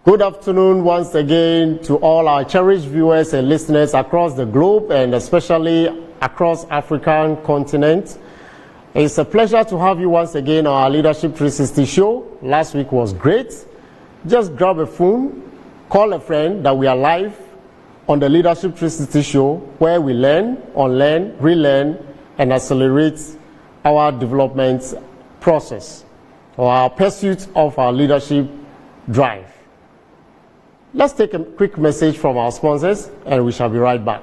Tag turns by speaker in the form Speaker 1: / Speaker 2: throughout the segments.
Speaker 1: Good afternoon once again to all our cherished viewers and listeners across the globe and especially across African continent. It's a pleasure to have you once again on our Leadership 360 show. Last week was great. Just grab a phone, call a friend that we are live on the Leadership 360 show where we learn, unlearn, relearn and accelerate our development process or our pursuit of our leadership drive. Let's take a quick message from our sponsors and we shall be right back.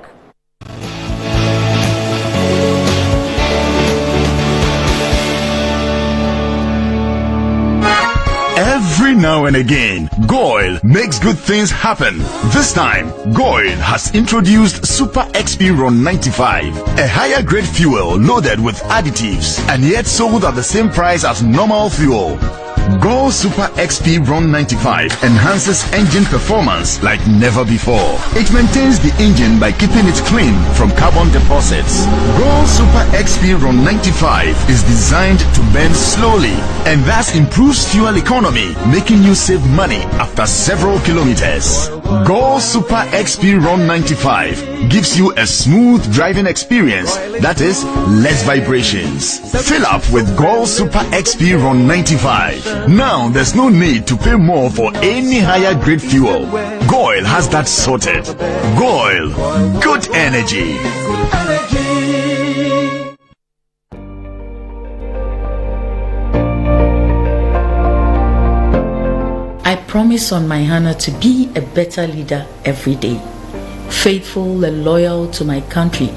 Speaker 2: Every now and again, GOIL makes good things happen. This time, GOIL has introduced Super XP Ron 95, a higher grade fuel loaded with additives and yet sold at the same price as normal fuel. GOIL Super XP Ron 95 enhances engine performance like never before. It maintains the engine by keeping it clean from carbon deposits. GOIL Super XP Ron 95 is designed to burn slowly and thus improves fuel economy, making you save money after several kilometers. GOIL Super XP Ron 95 gives you a smooth driving experience, that is, less vibrations. Fill up with GOIL Super XP Ron 95. Now there's no need to pay more for any higher grade fuel. GOIL has that sorted. GOIL, good energy.
Speaker 3: I promise on my honor to be a better leader every day, faithful and loyal to my country,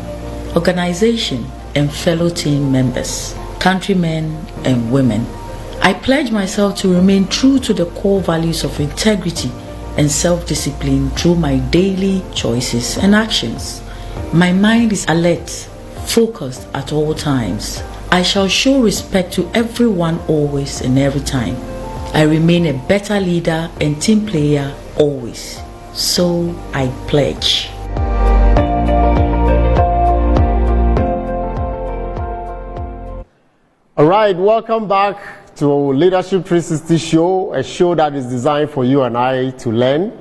Speaker 3: organization and fellow team members, countrymen and women. I pledge myself to remain true to the core values of integrity and self-discipline through my daily choices and actions. My mind is alert, focused at all times. I shall show respect to everyone always and every time. I remain a better leader and team player always. So I pledge.
Speaker 1: All right, welcome back to Leadership 360 show, a show that is designed for you and I to learn,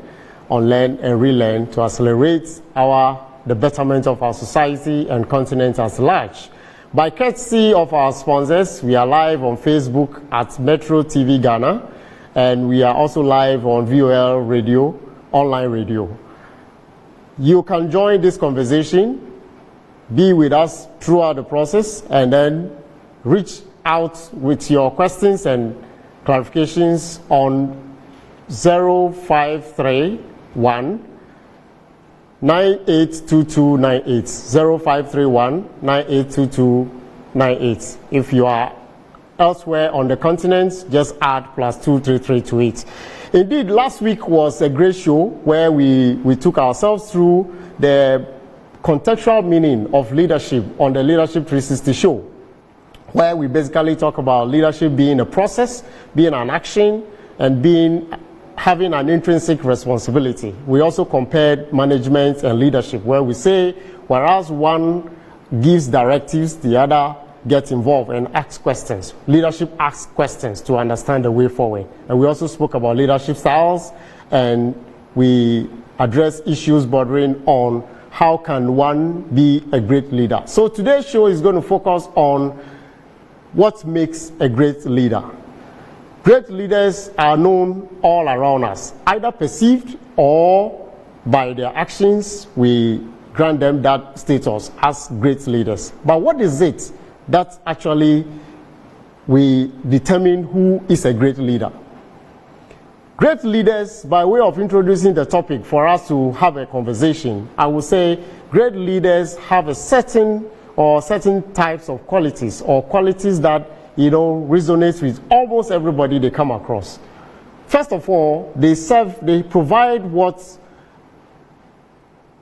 Speaker 1: unlearn and relearn to accelerate the betterment of our society and continent as large. By courtesy of our sponsors, we are live on Facebook at Metro TV Ghana, and we are also live on VOL Radio, online radio. You can join this conversation, be with us throughout the process, and then reach out with your questions and clarifications on 0531 982298 0531 982298. If you are elsewhere on the continent, just add +233 to it. Indeed, last week was a great show where we took ourselves through the contextual meaning of leadership on the Leadership 360 show, where we basically talk about leadership being a process, being an action, and having an intrinsic responsibility. We also compared management and leadership, where we say, whereas one gives directives, the other gets involved and asks questions. Leadership asks questions to understand the way forward. And we also spoke about leadership styles, and we address issues bordering on how can one be a great leader. So today's show is going to focus on what makes a great leader. Great leaders are known all around us, either perceived or by their actions, we grant them that status as great leaders. But what is it that actually we determine who is a great leader? Great leaders, by way of introducing the topic for us to have a conversation, I would say great leaders have certain types of qualities, or qualities that resonates with almost everybody they come across. First of all, they provide what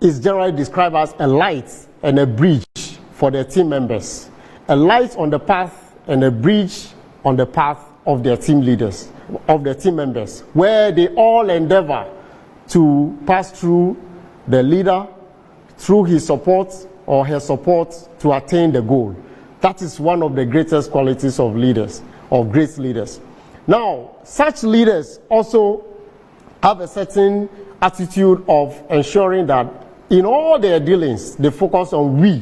Speaker 1: is generally described as a light and a bridge for their team members. A light on the path and a bridge on the path of their team leaders, of their team members, where they all endeavor to pass through the leader, through his support or her support to attain the goal. That is one of the greatest qualities of leaders, of great leaders. Now, such leaders also have a certain attitude of ensuring that in all their dealings, they focus on we,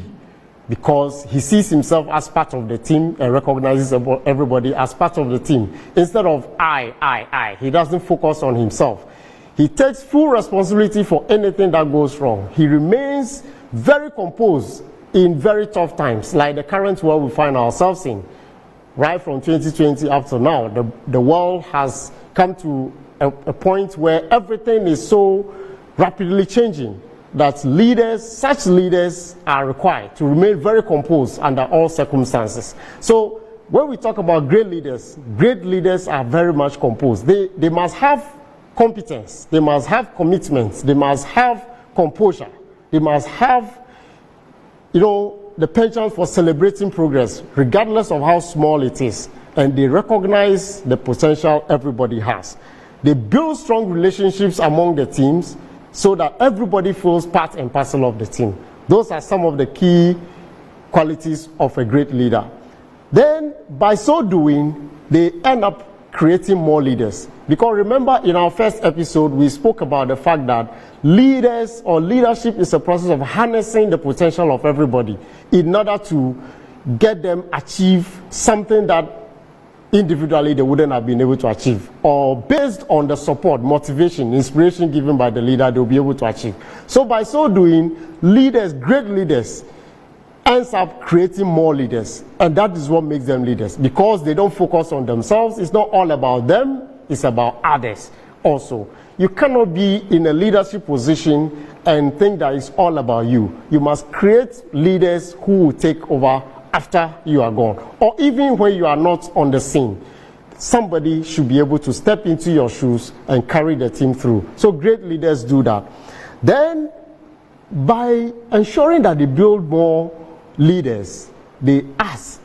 Speaker 1: because he sees himself as part of the team and recognizes everybody as part of the team. Instead of I. He doesn't focus on himself. He takes full responsibility for anything that goes wrong. He remains very composed in very tough times, like the current world we find ourselves in. Right from 2020 up to now, the world has come to a point where everything is so rapidly changing that such leaders are required to remain very composed under all circumstances. So when we talk about great leaders are very much composed. They must have competence, they must have commitment, they must have composure, they must have, the penchant for celebrating progress, regardless of how small it is, and they recognize the potential everybody has. They build strong relationships among the teams so that everybody feels part and parcel of the team. Those are some of the key qualities of a great leader. Then, by so doing, they end up creating more leaders. Because remember, in our first episode, we spoke about the fact that leaders or leadership is a process of harnessing the potential of everybody in order to get them achieve something that individually they wouldn't have been able to achieve, or based on the support, motivation, inspiration given by the leader, they'll be able to achieve. So by so doing, great leaders, ends up creating more leaders, and that is what makes them leaders, because they don't focus on themselves. It's not all about them, it's about others also. You cannot be in a leadership position and think that it's all about you. You must create leaders who will take over after you are gone, or even when you are not on the scene. Somebody should be able to step into your shoes and carry the team through. So great leaders do that. Then, by ensuring that they build more leaders, they act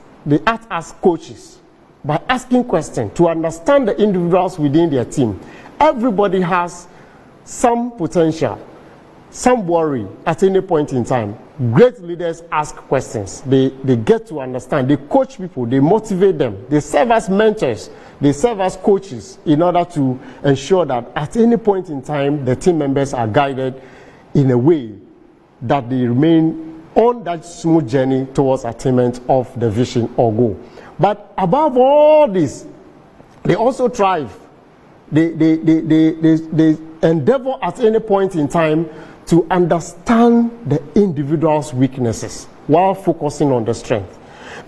Speaker 1: as coaches by asking questions to understand the individuals within their team. Everybody has some potential, some worry at any point in time. Great leaders ask questions. They get to understand. They coach people. They motivate them. They serve as mentors. They serve as coaches in order to ensure that at any point in time, the team members are guided in a way that they remain on that smooth journey towards attainment of the vision or goal. But above all this, they also thrive. They endeavor at any point in time to understand the individual's weaknesses while focusing on the strength.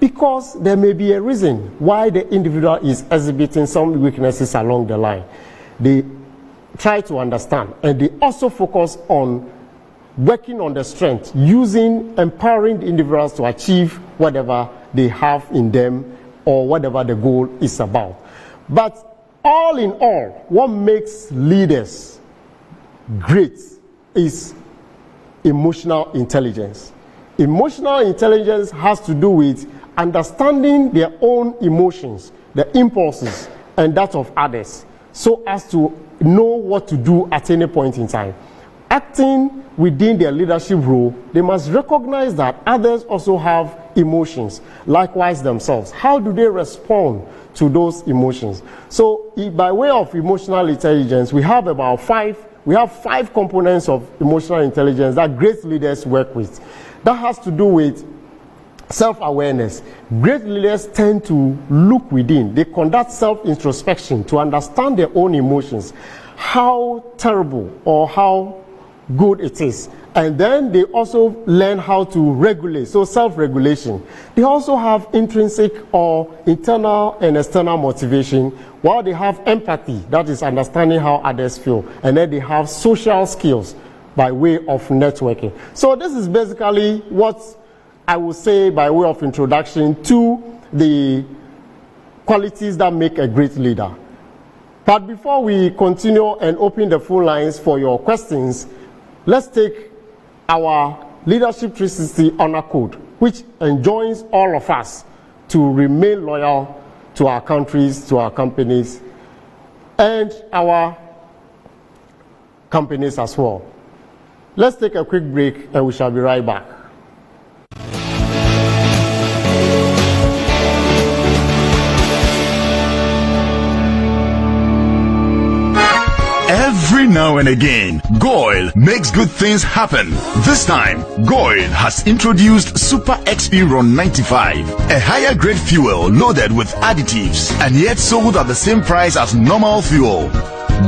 Speaker 1: Because there may be a reason why the individual is exhibiting some weaknesses along the line. They try to understand, and they also focus on working on the strength, empowering the individuals to achieve whatever they have in them or whatever the goal is about. But all in all, what makes leaders great is emotional intelligence. Emotional intelligence has to do with understanding their own emotions, the impulses, and that of others, so as to know what to do at any point in time. Acting within their leadership role, they must recognize that others also have emotions, likewise themselves. How do they respond to those emotions? So, by way of emotional intelligence, we have five components of emotional intelligence that great leaders work with. That has to do with self-awareness. Great leaders tend to look within. They conduct self-introspection to understand their own emotions, how terrible or how good it is. And then they also learn how to regulate, so self-regulation. They also have intrinsic or internal and external motivation, while they have empathy, that is understanding how others feel. And then they have social skills by way of networking. So this is basically what I would say by way of introduction to the qualities that make a great leader. But before we continue and open the phone lines for your questions, let's take our Leadership 360 honor code, which enjoins all of us to remain loyal to our countries, to our companies, and our companies as well. Let's take a quick break and we shall be right back.
Speaker 2: Every now and again, Goil makes good things happen. This time, Goil has introduced Super XP Ron 95, a higher grade fuel loaded with additives and yet sold at the same price as normal fuel.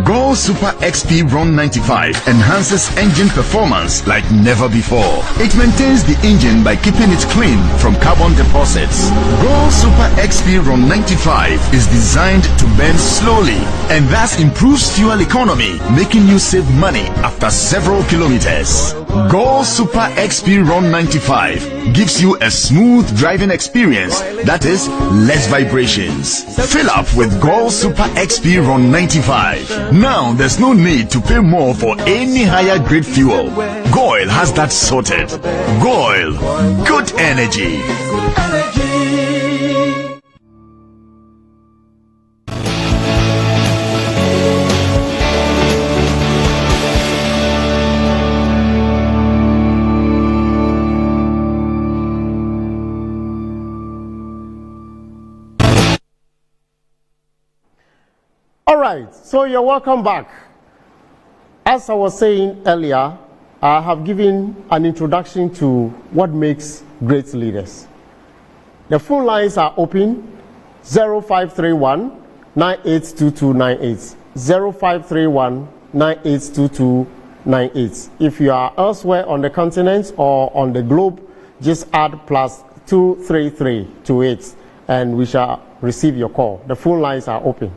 Speaker 2: Goil Super XP Ron 95 enhances engine performance like never before. It maintains the engine by keeping it clean from carbon deposits. Goil Super XP Ron 95 is designed to burn slowly and thus improves fuel economy, making you save money after several kilometers. Goil Super XP Ron 95 gives you a smooth driving experience, that is, less vibrations. Fill up with Goil Super XP Ron 95. Now there's no need to pay more for any higher grade fuel. Goil has that sorted. Goil, good energy.
Speaker 1: All right, so you're welcome back. As I was saying earlier, I have given an introduction to what makes great leaders. The phone lines are open, 0531 982298, 0531 982298. If you are elsewhere on the continent or on the globe, just add +233 to it and we shall receive your call. The phone lines are open.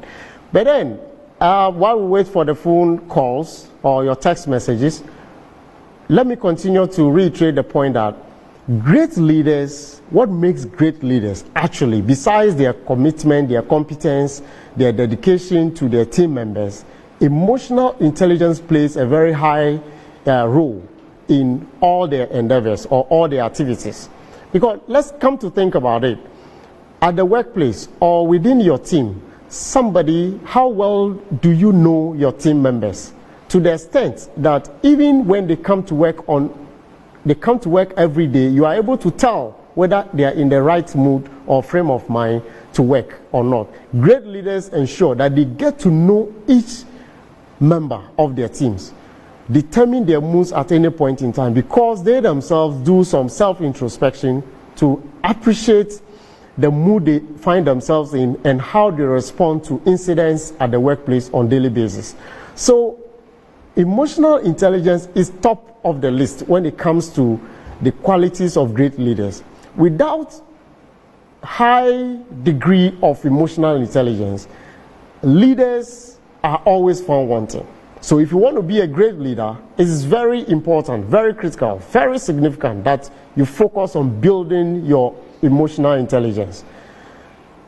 Speaker 1: But then, while we wait for the phone calls or your text messages, let me continue to reiterate the point that great leaders, what makes great leaders actually, besides their commitment, their competence, their dedication to their team members, emotional intelligence plays a very high role in all their endeavors or all their activities. Because let's come to think about it. At the workplace or within your team, somebody, how well do you know your team members? To the extent that even when they come to work every day, you are able to tell whether they are in the right mood or frame of mind to work or not. Great leaders ensure that they get to know each member of their teams, determine their moods at any point in time, because they themselves do some self-introspection to appreciate the mood they find themselves in and how they respond to incidents at the workplace on a daily basis. So emotional intelligence is top of the list when it comes to the qualities of great leaders. Without high degree of emotional intelligence, leaders are always found wanting. So if you want to be a great leader, it is very important, very critical, very significant that you focus on building your emotional intelligence.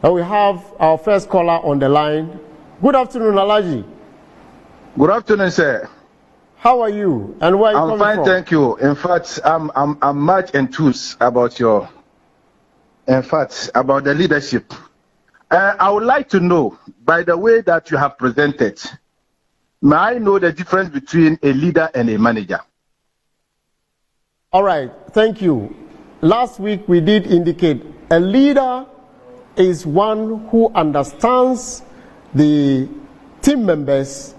Speaker 1: Now we have our first caller on the line. Good afternoon, Alaji.
Speaker 4: Good afternoon, sir.
Speaker 1: How are you? And where are you coming from?
Speaker 4: I'm fine, thank you. In fact, I'm much enthused about about the leadership. I would like to know, by the way that you have presented, may I know the difference between a leader and a manager?
Speaker 1: All right, thank you. Last week we did indicate a leader is one who understands the team members,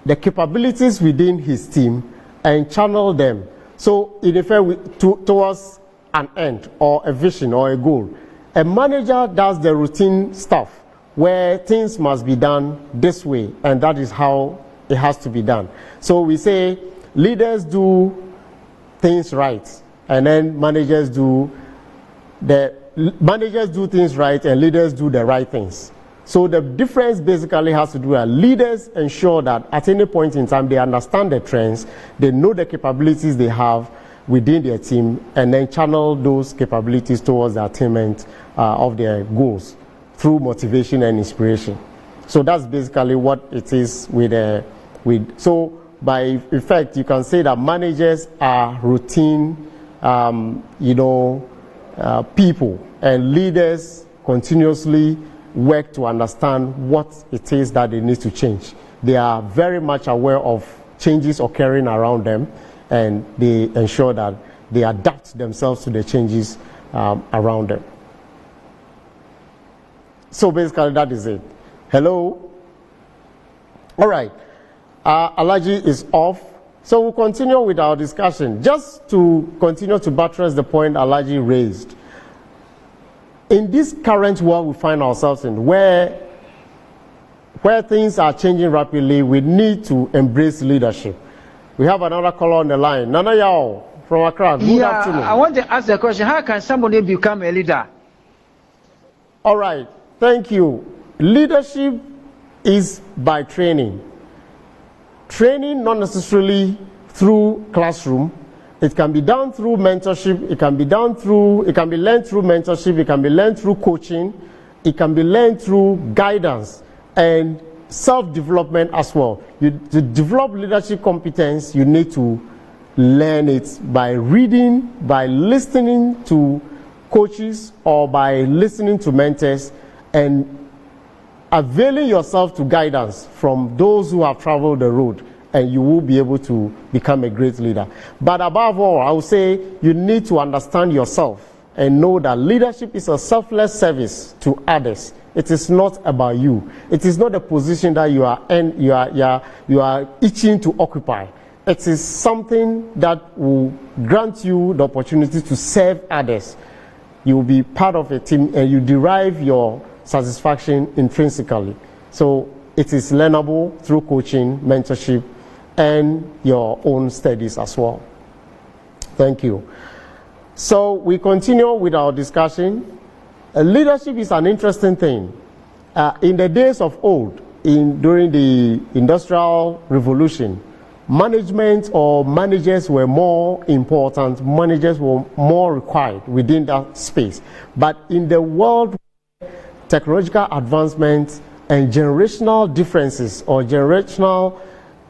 Speaker 1: the capabilities within his team, and channel them. So in effect, towards an end or a vision or a goal. A manager does the routine stuff where things must be done this way, and that is how it has to be done. So we say leaders do things right, and then managers do things right and leaders do the right things. So the difference basically has to do with leaders ensure that at any point in time they understand the trends, they know the capabilities they have within their team, and then channel those capabilities towards the attainment of their goals through motivation and inspiration. So that's basically what it is so by effect you can say that managers are routine people, and leaders continuously work to understand what it is that they need to change. They are very much aware of changes occurring around them, and they ensure that they adapt themselves to the changes around them. So basically that is it. Hello? All right. Allergy is off. So we'll continue with our discussion. Just to continue to buttress the point Allergy raised. In this current world we find ourselves in, where things are changing rapidly, we need to embrace leadership. We have another caller on the line. Nana Yao from Accra. Good afternoon.
Speaker 5: I want to ask the question, how can somebody become a leader?
Speaker 1: All right, thank you. Leadership is by training. Training not necessarily through classroom. It can be done through mentorship. It can be learned through mentorship. It can be learned through coaching. It can be learned through guidance and self-development as well. To develop leadership competence, you need to learn it by reading, by listening to coaches, or by listening to mentors, and availing yourself to guidance from those who have traveled the road, and you will be able to become a great leader. But above all, I would say you need to understand yourself and know that leadership is a selfless service to others. It is not about you. It is not a position that you are itching to occupy. It is something that will grant you the opportunity to serve others. You will be part of a team and you derive your satisfaction intrinsically. So it is learnable through coaching, mentorship, and your own studies as well. Thank you. So we continue with our discussion. Leadership is an interesting thing. In the days of old, during the Industrial Revolution, management or managers were more important, managers were more required within that space. But in the world, technological advancements and generational differences or generational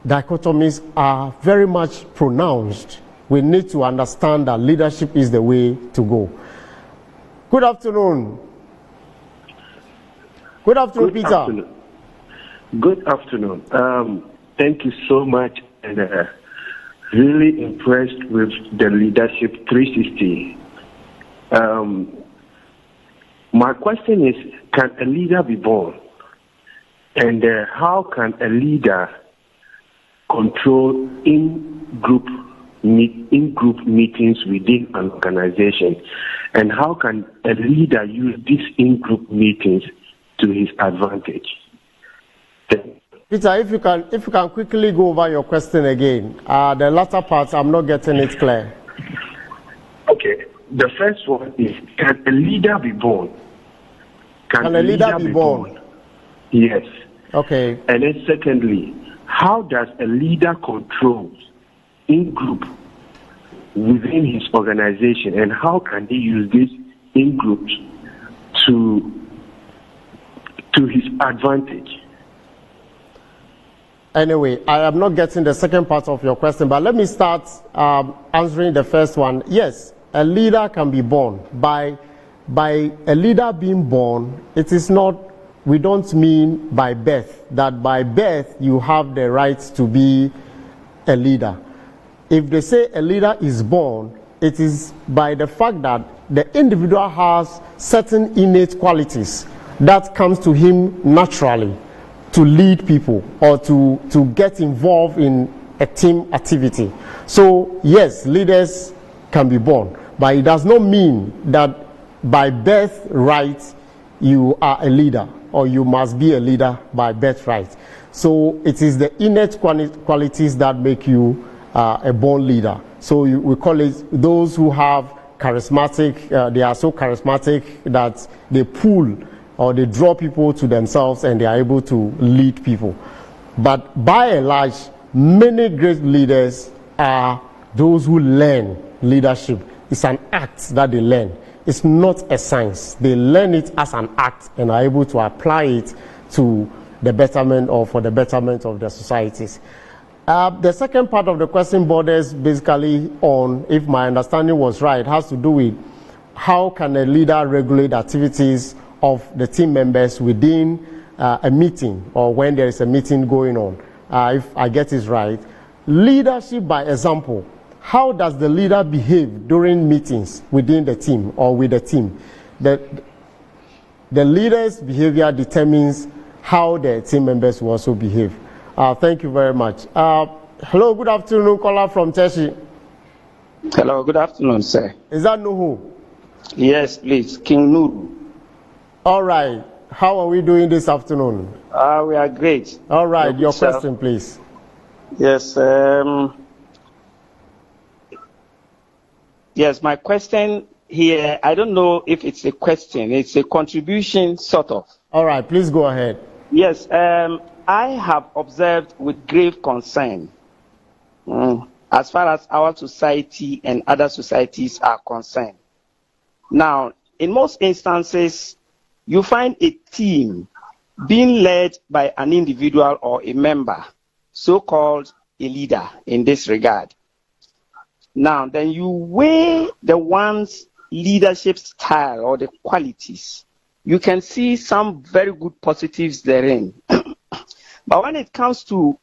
Speaker 1: dichotomies are very much pronounced. We need to understand that leadership is the way to go. Good afternoon. Good afternoon, Peter.
Speaker 6: Afternoon. Good afternoon. Thank you so much, and really impressed with the Leadership 360. My question is, can a leader be born? And how can a leader control in-group meetings within an organization? And how can a leader use these in-group meetings to his advantage?
Speaker 1: Peter, if you can quickly go over your question again. The latter part, I'm not getting it clear.
Speaker 6: Okay. The first one is, can a leader be born?
Speaker 1: Can a leader be born?
Speaker 6: Yes.
Speaker 1: Okay.
Speaker 6: And then secondly, how does a leader control in-group within his organization, and how can he use this in-groups to his advantage?
Speaker 1: Anyway, I am not getting the second part of your question, but let me start answering the first one. Yes, a leader can be born. By a leader being born, it is not, we don't mean by birth, that by birth you have the right to be a leader. If they say a leader is born, it is by the fact that the individual has certain innate qualities that comes to him naturally to lead people or to get involved in a team activity. So yes, leaders can be born, but it does not mean that by birthright you are a leader or you must be a leader by birthright. So it is the innate qualities that make you a born leader. So we call it those who have charismatic, they are so charismatic that they pull or they draw people to themselves and they are able to lead people. But by and large, many great leaders are those who learn leadership. It's an act that they learn. It's not a science. They learn it as an act and are able to apply it to the betterment or for the betterment of their societies. The second part of the question borders basically on, if my understanding was right, has to do with how can a leader regulate activities of the team members within a meeting or when there is a meeting going on. If I get it right, leadership by example. How does the leader behave during meetings within the team or with the team? The leader's behavior determines how the team members will also behave. Thank you very much. Hello, good afternoon, caller from Cheshi.
Speaker 7: Hello, good afternoon, sir.
Speaker 1: Is that Nuhu?
Speaker 7: Yes, please, King Nuru.
Speaker 1: All right. How are we doing this afternoon?
Speaker 7: We are great.
Speaker 1: All right, your question, please.
Speaker 7: Yes, yes, my question here, I don't know if it's a question, it's a contribution, sort of.
Speaker 1: All right, please go ahead.
Speaker 7: Yes, I have observed with grave concern, as far as our society and other societies are concerned. Now, in most instances, you find a team being led by an individual or a member, so-called a leader in this regard. Now, then you weigh the one's leadership style or the qualities. You can see some very good positives therein. But when it comes to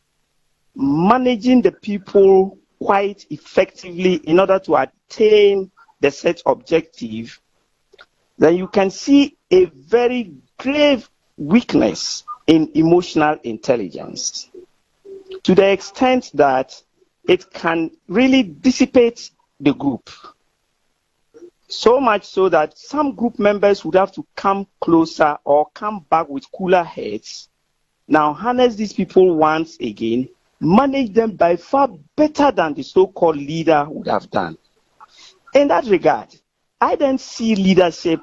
Speaker 7: managing the people quite effectively in order to attain the set objective, then you can see a very grave weakness in emotional intelligence, to the extent that it can really dissipate the group. So much so that some group members would have to come closer or come back with cooler heads. Now harness these people once again, manage them by far better than the so-called leader would have done. In that regard, I then see leadership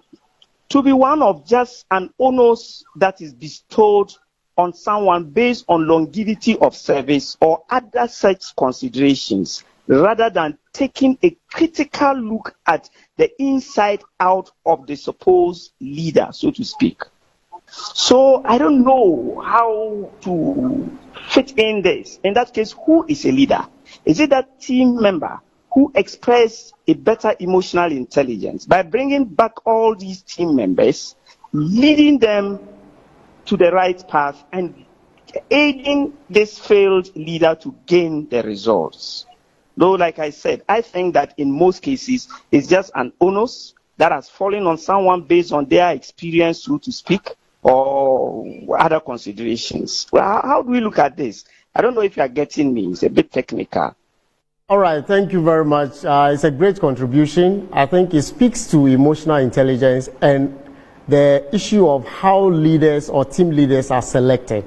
Speaker 7: to be one of just an onus that is bestowed on someone based on longevity of service or other such considerations, rather than taking a critical look at the inside out of the supposed leader, so to speak. So I don't know how to fit in this. In that case, who is a leader? Is it that team member who express a better emotional intelligence by bringing back all these team members, leading them to the right path and aiding this failed leader to gain the results? Though, like I said, I think that in most cases, it's just an onus that has fallen on someone based on their experience, so to speak, or other considerations. Well, how do we look at this? I don't know if you are getting me. It's a bit technical.
Speaker 1: All right, thank you very much. It's a great contribution. I think it speaks to emotional intelligence and the issue of how leaders or team leaders are selected.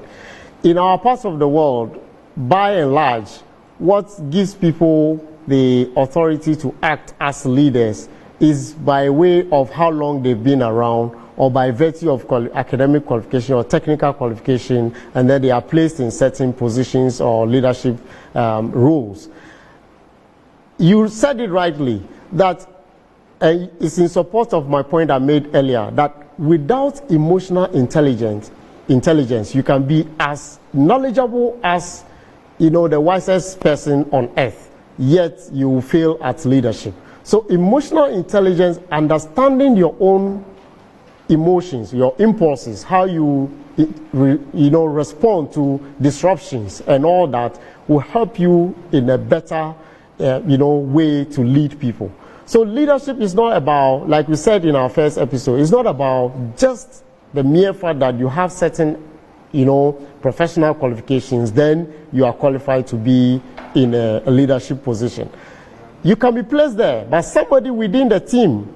Speaker 1: In our parts of the world, by and large, what gives people the authority to act as leaders is by way of how long they've been around, or by virtue of academic qualification or technical qualification, and then they are placed in certain positions or leadership roles. You said it rightly, that it's in support of my point I made earlier, that without emotional intelligence, you can be as knowledgeable as, you know, the wisest person on earth, yet you will fail at leadership. So emotional intelligence, understanding your own emotions, your impulses, how you respond to disruptions and all that, will help you in a better way to lead people. So leadership is not about, like we said in our first episode, it's not about just the mere fact that you have certain, professional qualifications, then you are qualified to be in a leadership position. You can be placed there, but somebody within the team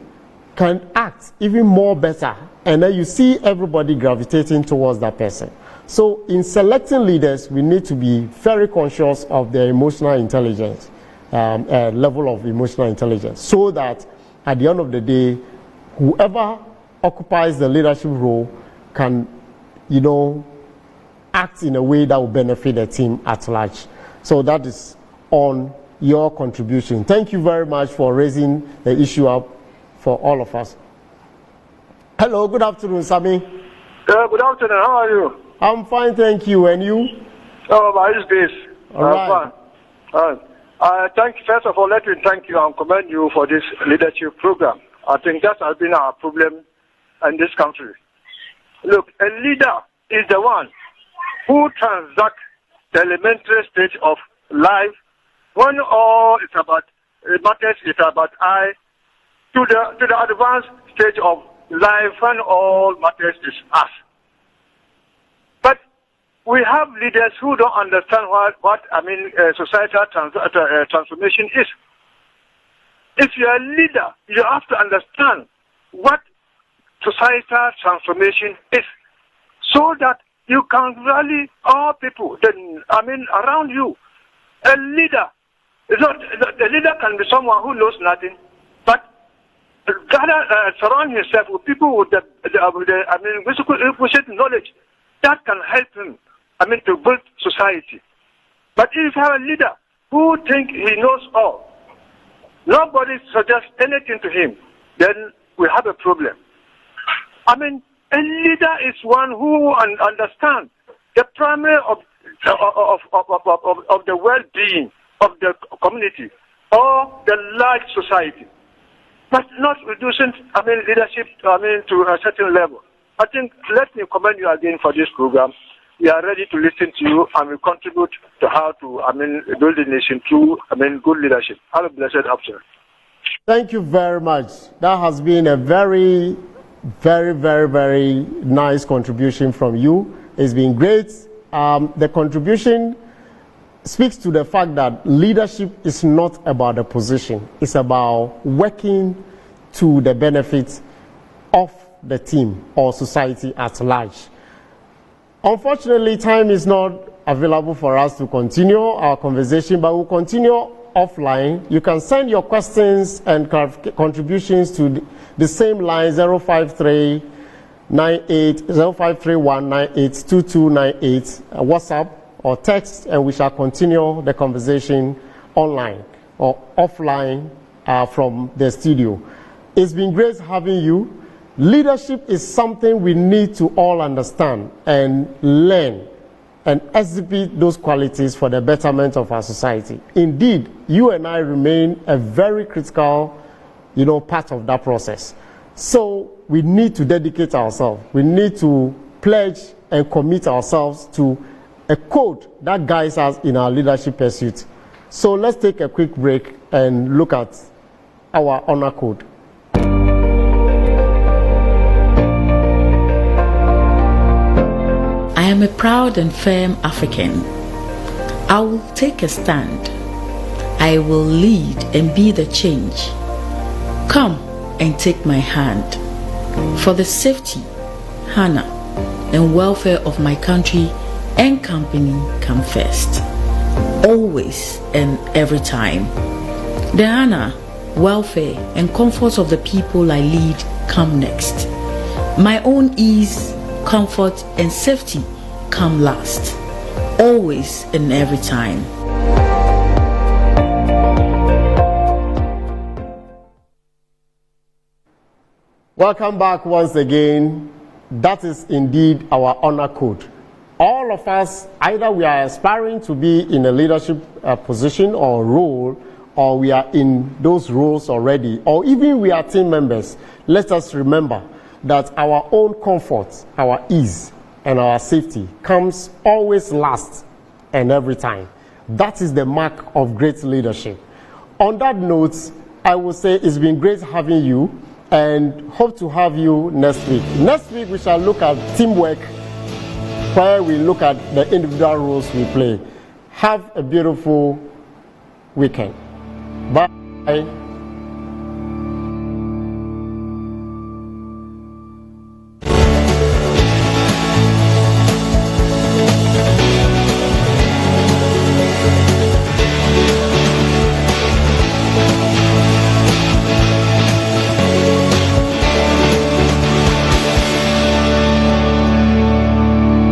Speaker 1: can act even more better, and then you see everybody gravitating towards that person. So in selecting leaders, we need to be very conscious of their emotional intelligence, level of emotional intelligence, so that at the end of the day, whoever occupies the leadership role can, act in a way that will benefit the team at large. So that is on your contribution. Thank you very much for raising the issue up for all of us. Hello, good afternoon, Sammy.
Speaker 8: Good afternoon, how are you?
Speaker 1: I'm fine, thank you. And you?
Speaker 8: Oh, by this grace.
Speaker 1: All right.
Speaker 8: First of all, let me thank you and commend you for this leadership program. I think that has been our problem in this country. Look, a leader is the one who transacts the elementary stage of life when all it's about matters is about I, to the advanced stage of life when all matters is us. But we have leaders who don't understand what societal transformation is. If you're a leader, you have to understand what societal transformation is, so that you can rally all people around you. A leader is not. A leader can be someone who knows nothing, but surround himself with people with requisite knowledge that can help him. To build society. But if you have a leader who thinks he knows all, nobody suggests anything to him, then we have a problem. A leader is one who understands the primary of the well-being of the community or the large society, but not reducing leadership to a certain level. I think, let me commend you again for this program. We are ready to listen to you and we contribute to how to build the nation through good leadership. Have a blessed afternoon.
Speaker 1: Thank you very much. That has been a very, very, very, very nice contribution from you. It's been great. The contribution speaks to the fact that leadership is not about a position. It's about working to the benefit of the team or society at large. Unfortunately, time is not available for us to continue our conversation, but we'll continue offline. You can send your questions and contributions to the same line, 053 0531982298, WhatsApp or text, and we shall continue the conversation online or offline from the studio. It's been great having you. Leadership is something we need to all understand and learn and exhibit those qualities for the betterment of our society. Indeed, you and I remain a very critical, part of that process. So we need to dedicate ourselves. We need to pledge and commit ourselves to a code that guides us in our leadership pursuit. So let's take a quick break and look at our honor code.
Speaker 3: I am a proud and firm African. I will take a stand. I will lead and be the change. Come and take my hand. For the safety, honor, and welfare of my country and company come first. Always and every time. The honor, welfare, and comfort of the people I lead come next. My own ease, comfort, and safety come last, always and every time.
Speaker 1: Welcome back once again. That is indeed our honor code. All of us, either we are aspiring to be in a leadership position or role, or we are in those roles already, or even we are team members. Let us remember that our own comfort, our ease, and our safety comes always last and every time. That is the mark of great leadership. On that note, I will say it's been great having you and hope to have you next week. Next week we shall look at teamwork, where we look at the individual roles we play. Have a beautiful weekend. Bye.